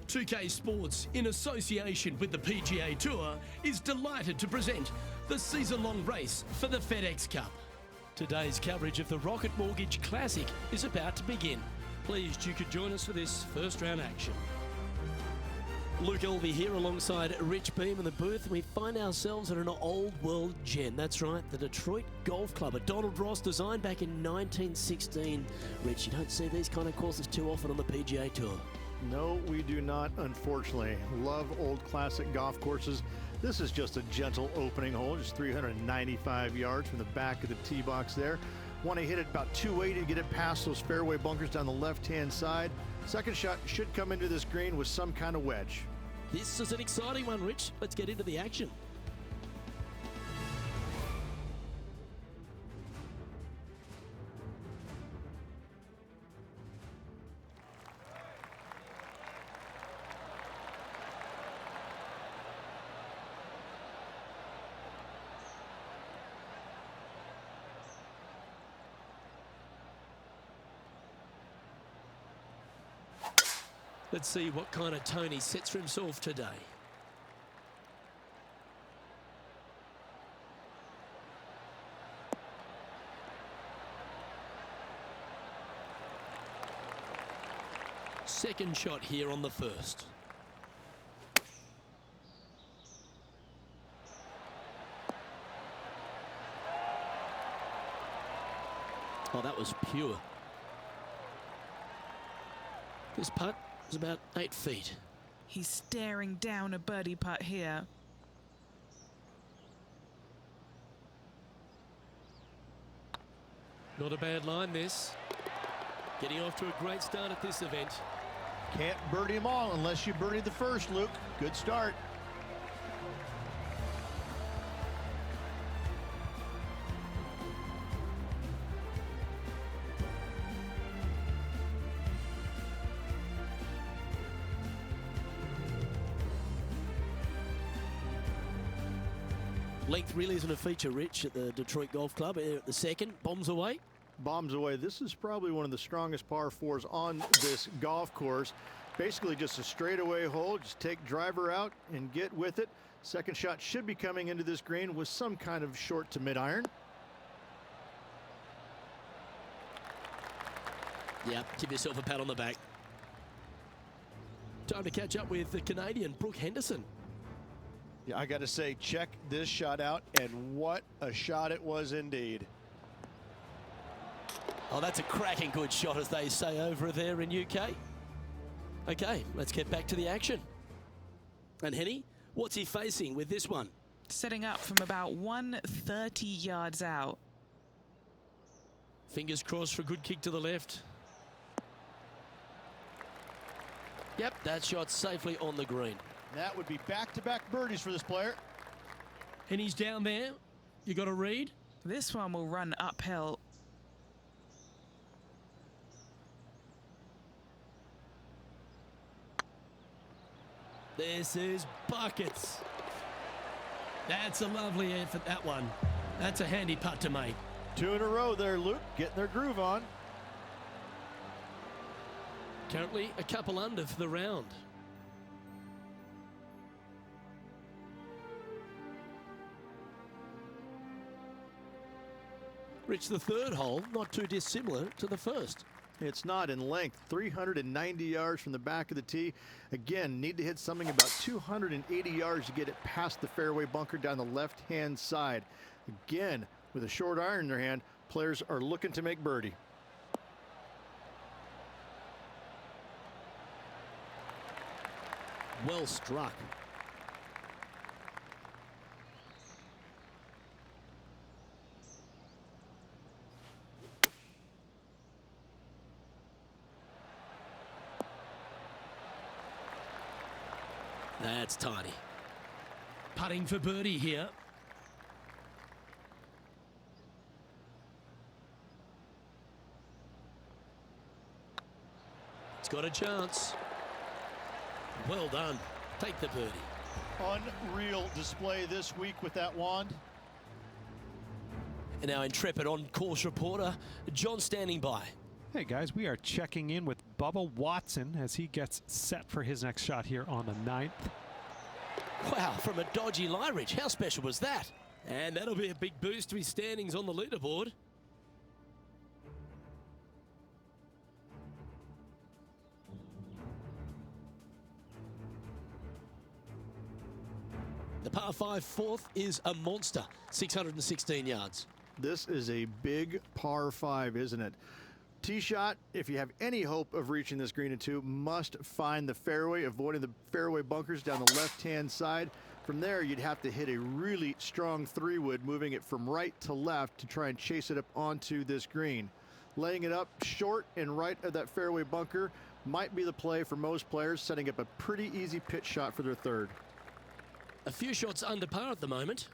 .2K Sports, in association with the PGA Tour, is delighted to present the season-long race for the FedEx Cup. Today's coverage of the Rocket Mortgage Classic is about to begin. Pleased you could join us for this first round action. Luke Elvey here alongside Rich Beam in the booth. We find ourselves at an old world gem. That's right, the Detroit Golf Club, a Donald Ross designed back in 1916. Rich, you don't see these kind of courses too often on the PGA Tour. No, we do not, unfortunately. Love old classic golf courses. This is just a gentle opening hole, just 395 yards from the back of the tee box there. Want to hit it about 280 to get it past those fairway bunkers down the left-hand side. Second shot should come into this green with some kind of wedge. This is an exciting one, Rich. Let's get into the action. Let's see what kind of tone he sets for himself today. Second shot here on the first. Oh, that was pure. This putt is about 8 feet. He's staring down a birdie putt here. Not a bad line, this. Getting off to a great start at this event. Can't birdie them all unless you birdie the first, Luke. Good start. Length really isn't a feature, Rich, at the Detroit Golf Club. At the second, bombs away. Bombs away. This is probably one of the strongest par fours on this golf course. Basically just a straightaway hole. Just take driver out and get with it. Second shot should be coming into this green with some kind of short to mid iron. Yeah, give yourself a pat on the back. Time to catch up with the Canadian Brooke Henderson. Yeah, I got to say, check this shot out, and what a shot it was indeed. Oh, that's a cracking good shot, as they say over there in UK. Okay, let's get back to the action. And Henny, what's he facing with this one? Setting up from about 130 yards out. Fingers crossed for a good kick to the left. Yep, that shot's safely on the green. That would be back-to-back birdies for this player. And he's down there. You got to read. This one will run uphill. This is buckets. That's a lovely effort, that one. That's a handy putt to make. 2 in a row there, Luke, getting their groove on. Currently a couple under for the round. Rich, the third hole, not too dissimilar to the first. It's not in length, 390 yards from the back of the tee. Again, need to hit something about 280 yards to get it past the fairway bunker down the left-hand side. Again, with a short iron in their hand, players are looking to make birdie. Well struck. That's tiny. Putting for birdie here. It's got a chance. Well done. Take the birdie. Unreal display this week with that wand. And our intrepid on-course reporter, John, standing by. Hey guys, we are checking in with Bubba Watson as he gets set for his next shot here on the 9th. Wow, from a dodgy lie ridge. How special was that? And that'll be a big boost to his standings on the leaderboard. The par 5 fourth is a monster, 616 yards. This is a big par 5, isn't it? Tee shot, if you have any hope of reaching this green in 2, must find the fairway, avoiding the fairway bunkers down the left-hand side. From there, you'd have to hit a really strong 3-wood, moving it from right to left to try and chase it up onto this green. Laying it up short and right of that fairway bunker might be the play for most players, setting up a pretty easy pitch shot for their 3rd. A few shots under par at the moment.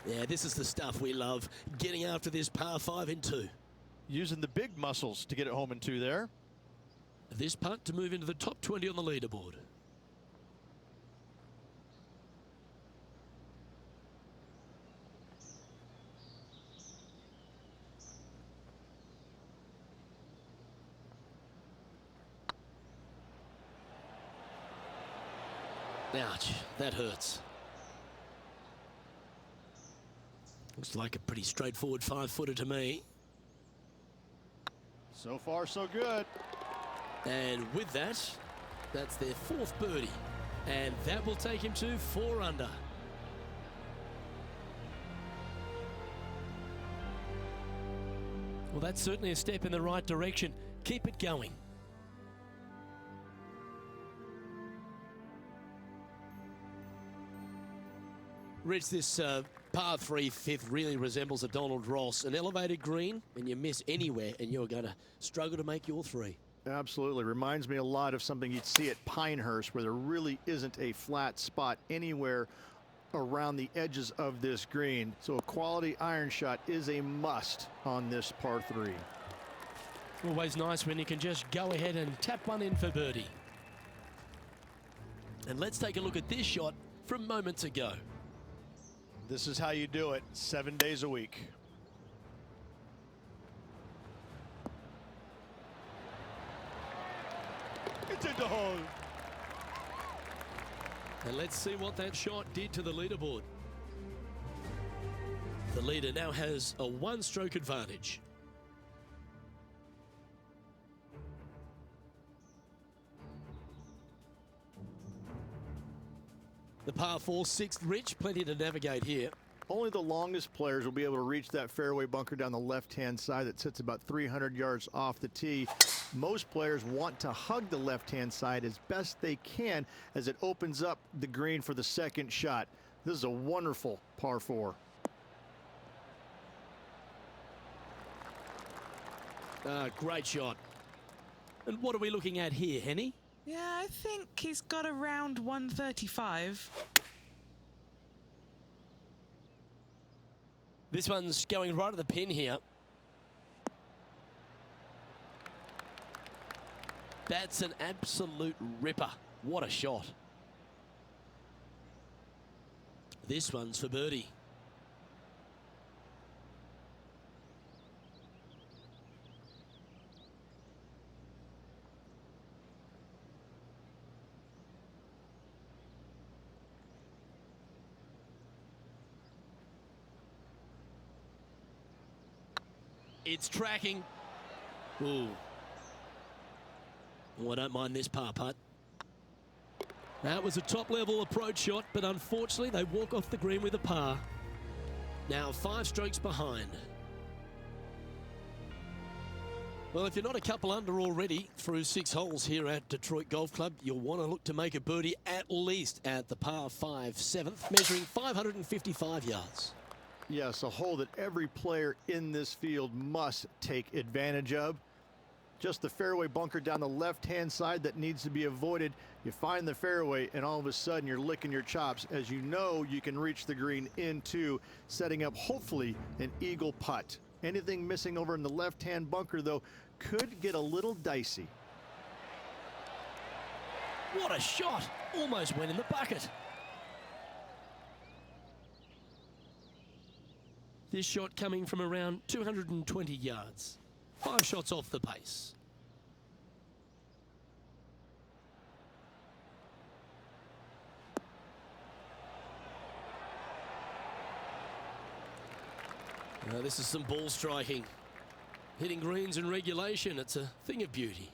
Yeah, this is the stuff we love, getting after this par 5 in 2. Using the big muscles to get it home in 2 there. This putt to move into the top 20 on the leaderboard. Ouch, that hurts. Looks like a pretty straightforward 5-footer to me. So far, so good. And with that, that's their 4th birdie. And that will take him to 4 under. Well, that's certainly a step in the right direction. Keep it going. Rich, this par 3 fifth really resembles a Donald Ross, an elevated green, and you miss anywhere, and you're going to struggle to make your 3. Absolutely. Reminds me a lot of something you'd see at Pinehurst, where there really isn't a flat spot anywhere around the edges of this green. So a quality iron shot is a must on this par 3. Always nice when you can just go ahead and tap one in for birdie. And let's take a look at this shot from moments ago. This is how you do it 7 days a week. It's in the hole. And let's see what that shot did to the leaderboard. The leader now has a 1-stroke advantage. The par 4 6th, Rich, plenty to navigate here. Only the longest players will be able to reach that fairway bunker down the left-hand side that sits about 300 yards off the tee. Most players want to hug the left-hand side as best they can as it opens up the green for the 2nd shot. This is a wonderful par 4. Great shot. And what are we looking at here, Henny? Yeah, I think he's got around 135. This one's going right at the pin here. That's an absolute ripper. What a shot. This one's for birdie. It's tracking. Ooh. Oh, I don't mind this par putt. That was a top-level approach shot, but unfortunately they walk off the green with a par. Now 5 strokes behind. Well, if you're not a couple under already through 6 holes here at Detroit Golf Club, you'll want to look to make a birdie at least at the par 5 7th, measuring 555 yards. Yes, a hole that every player in this field must take advantage of. Just the fairway bunker down the left-hand side that needs to be avoided. You find the fairway, and all of a sudden you're licking your chops, as you know you can reach the green into, setting up hopefully an eagle putt. Anything missing over in the left-hand bunker, though, could get a little dicey. What a shot! Almost went in the bucket. This shot coming from around 220 yards. 5 shots off the pace. Now this is some ball striking. Hitting greens in regulation, it's a thing of beauty.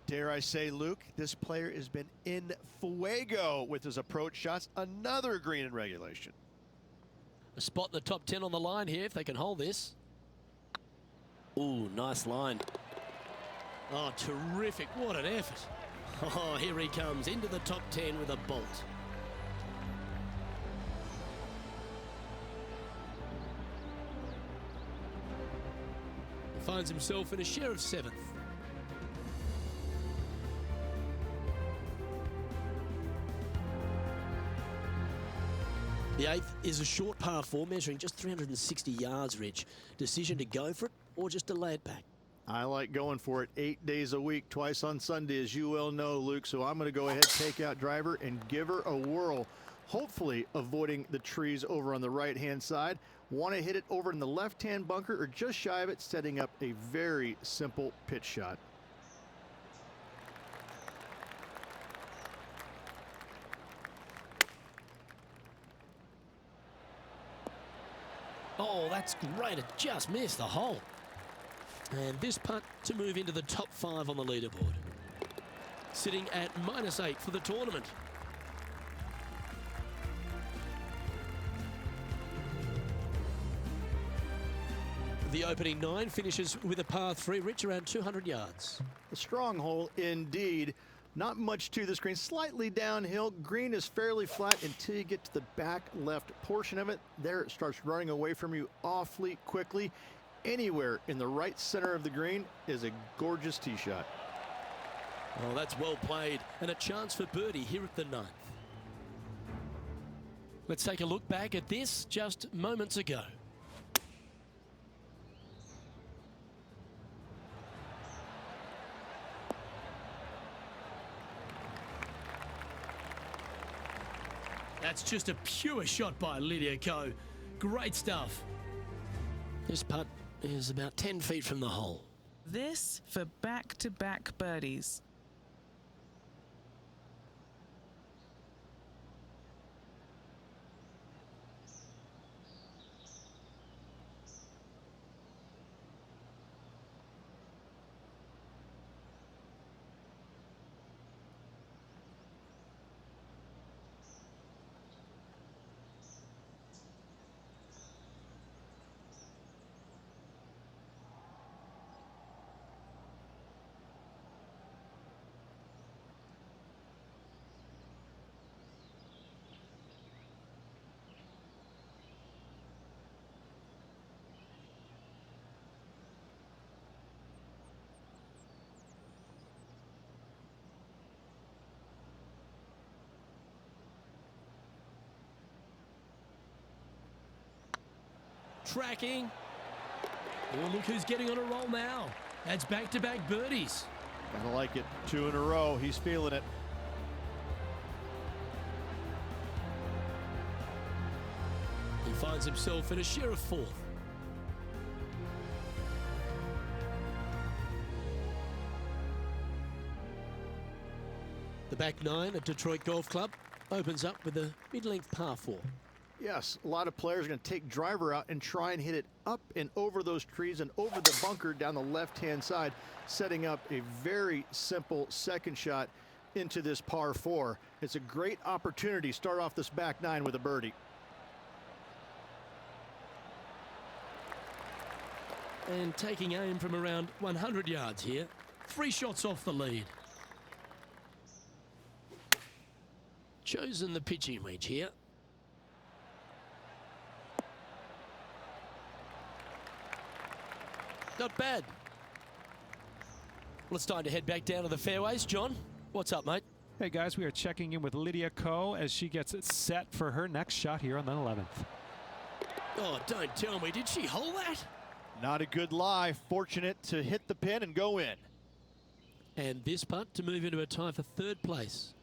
Dare I say, Luke, this player has been in fuego with his approach shots. Another green in regulation. A spot in the top 10 on the line here if they can hold this. Ooh, nice line. Oh, terrific. What an effort. Oh, here he comes into the top 10 with a bolt. He finds himself in a share of 7th. The 8th is a short par 4 measuring just 360 yards, Rich. Decision to go for it or just delay it back? I like going for it 8 days a week, twice on Sunday, as you well know, Luke. So I'm going to go ahead, take out driver, and give her a whirl. Hopefully avoiding the trees over on the right-hand side. Want to hit it over in the left-hand bunker or just shy of it, setting up a very simple pitch shot. Oh, that's great. It just missed the hole. And this putt to move into the top 5 on the leaderboard. Sitting at -8 for the tournament. The opening 9 finishes with a par 3, Rich, around 200 yards. A strong hole indeed. Not much to this green, slightly downhill. Green is fairly flat until you get to the back left portion of it. There it starts running away from you awfully quickly. Anywhere in the right center of the green is a gorgeous tee shot. Oh, that's well played, and a chance for birdie here at the 9th. Let's take a look back at this just moments ago. That's just a pure shot by Lydia Ko. Great stuff. This putt is about 10 feet from the hole. This for back-to-back birdies. Tracking. Oh, look who's getting on a roll now. That's back-to-back birdies. Gotta like it. 2 in a row. He's feeling it. He finds himself in a share of 4th. The back 9 at Detroit Golf Club opens up with a mid-length par 4. Yes, a lot of players are going to take driver out and try and hit it up and over those trees and over the bunker down the left-hand side, setting up a very simple second shot into this par 4. It's a great opportunity to start off this back 9 with a birdie. And taking aim from around 100 yards here. 3 shots off the lead. Chosen the pitching wedge here. Not bad. Well, it's time to head back down to the fairways. John, what's up, mate? Hey guys, we are checking in with Lydia Ko as she gets it set for her next shot here on the 11th. Oh, don't tell me. Did she hold that? Not a good lie. Fortunate to hit the pin and go in. And this putt to move into a tie for third place.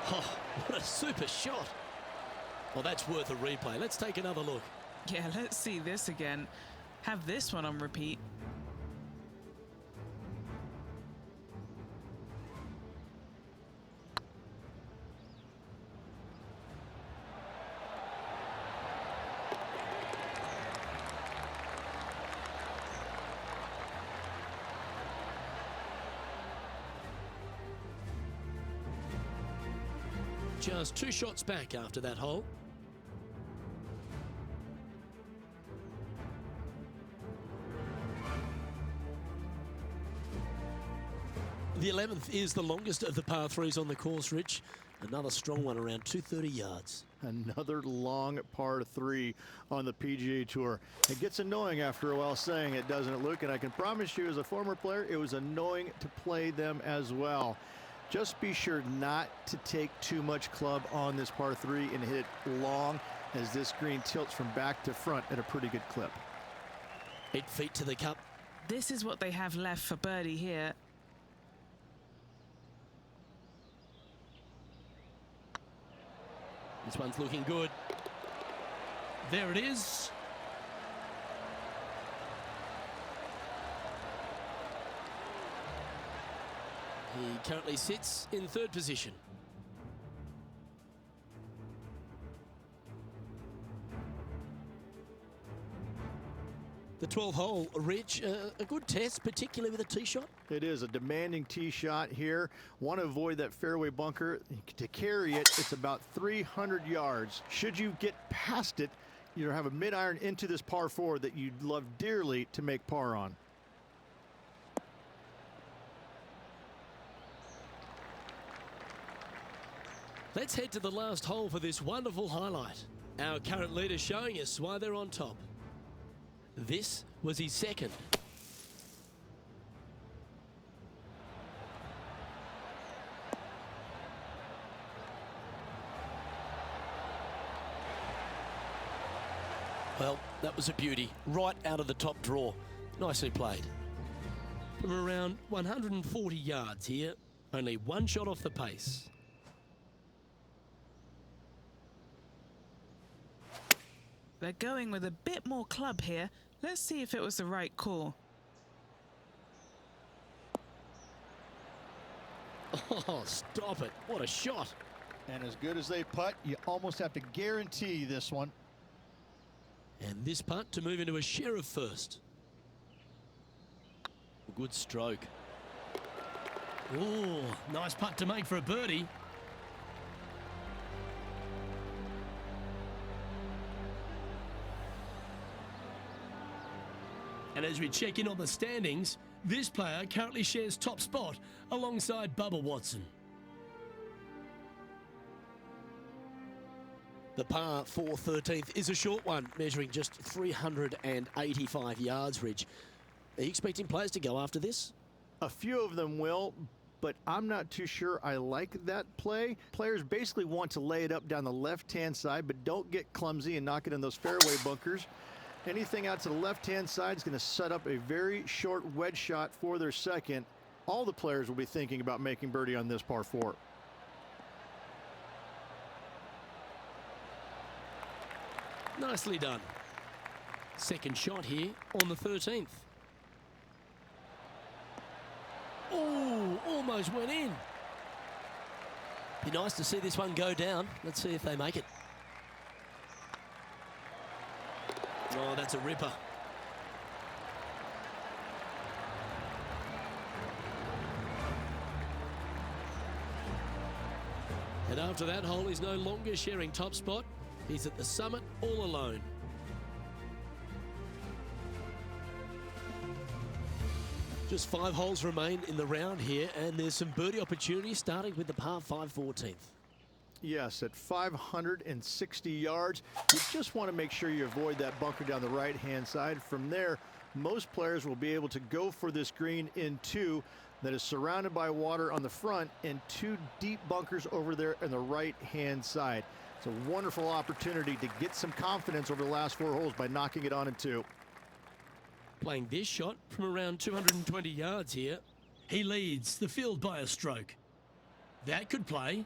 Oh, what a super shot. Well, that's worth a replay. Let's take another look. Yeah, let's see this again. Have this one on repeat. Just 2 shots back after that hole. The 11th is the longest of the par 3s on the course, Rich. Another strong one, around 230 yards. Another long par 3 on the PGA Tour. It gets annoying after a while saying it, doesn't it, Luke? And I can promise you, as a former player, it was annoying to play them as well. Just be sure not to take too much club on this par 3 and hit it long, as this green tilts from back to front at a pretty good clip. 8 feet to the cup. This is what they have left for birdie here. This one's looking good. There it is. He currently sits in 3rd position. The 12th hole, Rich, a good test, particularly with a tee shot. It is a demanding tee shot here. Want to avoid that fairway bunker. To carry it, it's about 300 yards. Should you get past it, you have a mid-iron into this par 4 that you'd love dearly to make par on. Let's head to the last hole for this wonderful highlight. Our current leader showing us why they're on top. This was his 2nd. Well, that was a beauty. Right out of the top draw. Nicely played. From around 140 yards here, only 1 shot off the pace. They're going with a bit more club here. Let's see if it was the right call. Oh, stop it. What a shot. And as good as they putt, you almost have to guarantee this one. And this putt to move into a share of first. Good stroke. Oh, nice putt to make for a birdie. And as we check in on the standings, this player currently shares top spot alongside Bubba Watson. The par 4 13th is a short one, measuring just 385 yards, Ridge. Are you expecting players to go after this? A few of them will, but I'm not too sure I like that play. Players basically want to lay it up down the left-hand side, but don't get clumsy and knock it in those fairway bunkers. Anything out to the left-hand side is going to set up a very short wedge shot for their 2nd. All the players will be thinking about making birdie on this par 4. Nicely done. 2nd shot here on the 13th. Oh, almost went in. Be nice to see this one go down. Let's see if they make it. Oh, that's a ripper. And after that hole, he's no longer sharing top spot. He's at the summit all alone. Just 5 holes remain in the round here, and there's some birdie opportunities starting with the par 5 14th. Yes, at 560 yards, you just want to make sure you avoid that bunker down the right-hand side. From there, most players will be able to go for this green in 2 that is surrounded by water on the front and 2 deep bunkers over there on the right-hand side. It's a wonderful opportunity to get some confidence over the last 4 holes by knocking it on in 2. Playing this shot from around 220 yards here. He leads the field by a stroke. That could play.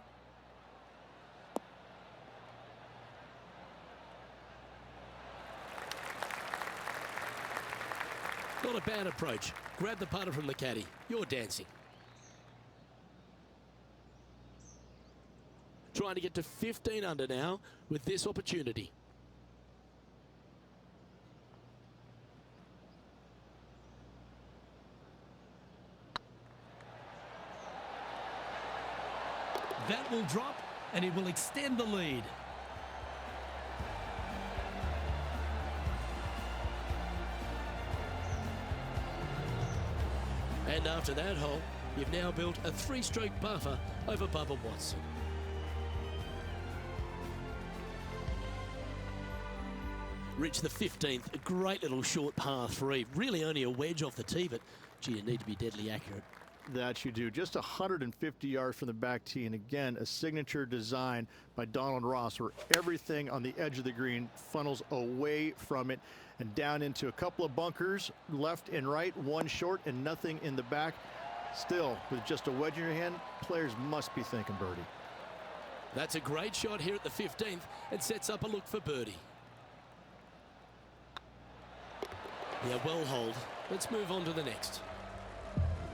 Not a bad approach. Grab the putter from the caddy. You're dancing. Trying to get to 15 under now with this opportunity. That will drop, and it will extend the lead. And after that hole, you've now built a 3-stroke buffer over Bubba Watson. Reach the 15th, a great little short par 3. Really only a wedge off the tee, but gee, you need to be deadly accurate. That you do. Just 150 yards from the back tee, and again, a signature design by Donald Ross where everything on the edge of the green funnels away from it and down into a couple of bunkers, left and right, 1 short and nothing in the back. Still, with just a wedge in your hand, players must be thinking birdie. That's a great shot here at the 15th and sets up a look for birdie. Yeah, well holed. Let's move on to the next.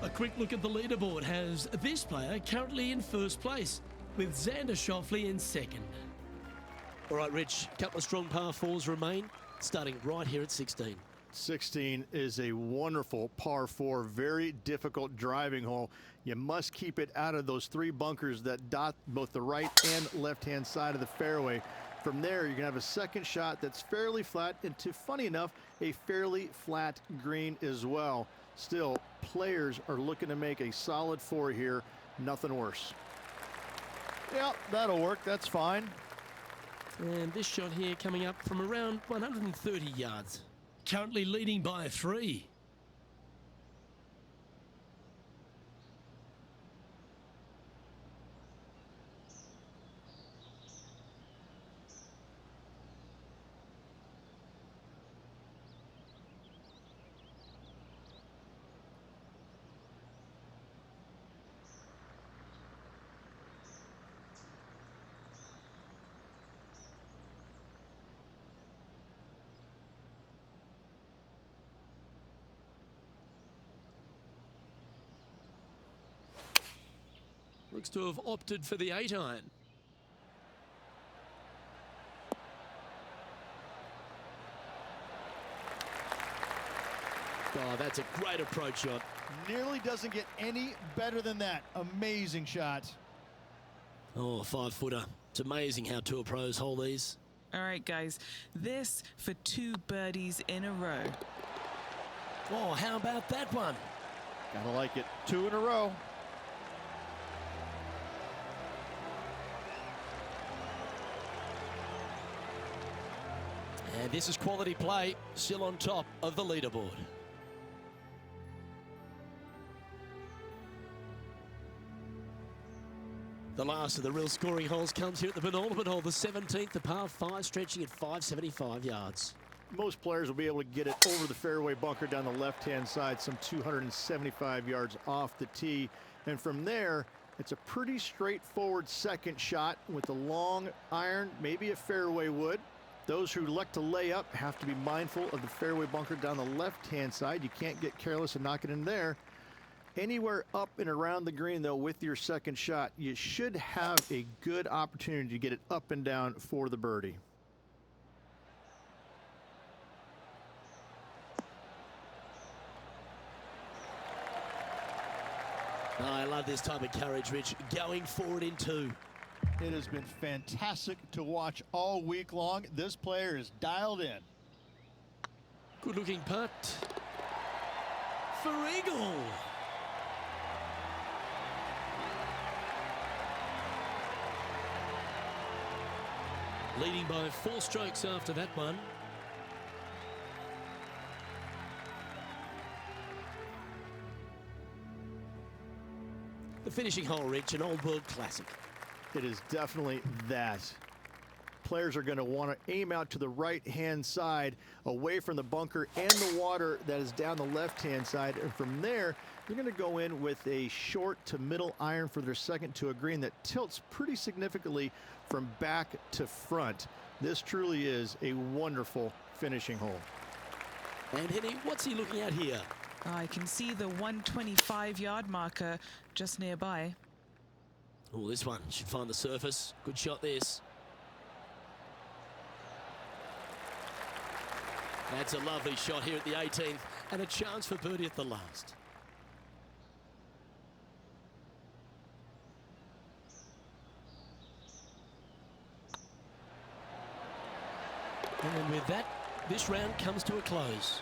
A quick look at the leaderboard has this player currently in first place, with Xander Schauffele in second. All right, Rich, a couple of strong par 4s remain, starting right here at 16. 16 is a wonderful par 4, very difficult driving hole. You must keep it out of those 3 bunkers that dot both the right and left-hand side of the fairway. From there, you're going to have a second shot that's fairly flat, and to, funny enough, a fairly flat green as well. Still, players are looking to make a solid 4 here. Nothing worse. Yeah, that'll work. That's fine. And this shot here coming up from around 130 yards. Currently leading by 3. Looks to have opted for the 8-iron. Oh, that's a great approach shot. Nearly doesn't get any better than that. Amazing shot. Oh, 5-footer. It's amazing how tour pros hold these. All right, guys, this for 2 birdies in a row. Oh, how about that one? Gotta like it. 2 in a row. And this is quality play, still on top of the leaderboard. The last of the real scoring holes comes here at the penultimate hole, the 17th, the par 5, stretching at 575 yards. Most players will be able to get it over the fairway bunker down the left-hand side, some 275 yards off the tee. And from there, it's a pretty straightforward second shot with a long iron, maybe a fairway wood. Those who like to lay up have to be mindful of the fairway bunker down the left-hand side. You can't get careless and knock it in there. Anywhere up and around the green, though, with your second shot, you should have a good opportunity to get it up and down for the birdie. Oh, I love this type of courage, Rich. Going forward in 2. It has been fantastic to watch all week long. This player is dialed in. Good looking putt. for eagle. Leading by 4 strokes after that one. The finishing hole, Rich, an old world classic. It is definitely that. Players are going to want to aim out to the right-hand side, away from the bunker and the water that is down the left-hand side. And from there, they're going to go in with a short to middle iron for their second to a green that tilts pretty significantly from back to front. This truly is a wonderful finishing hole. And Henny, what's he looking at here? I can see the 125-yard marker just nearby. Oh, this one should find the surface. Good shot, this. That's a lovely shot here at the 18th, and a chance for birdie at the last. And with that, this round comes to a close.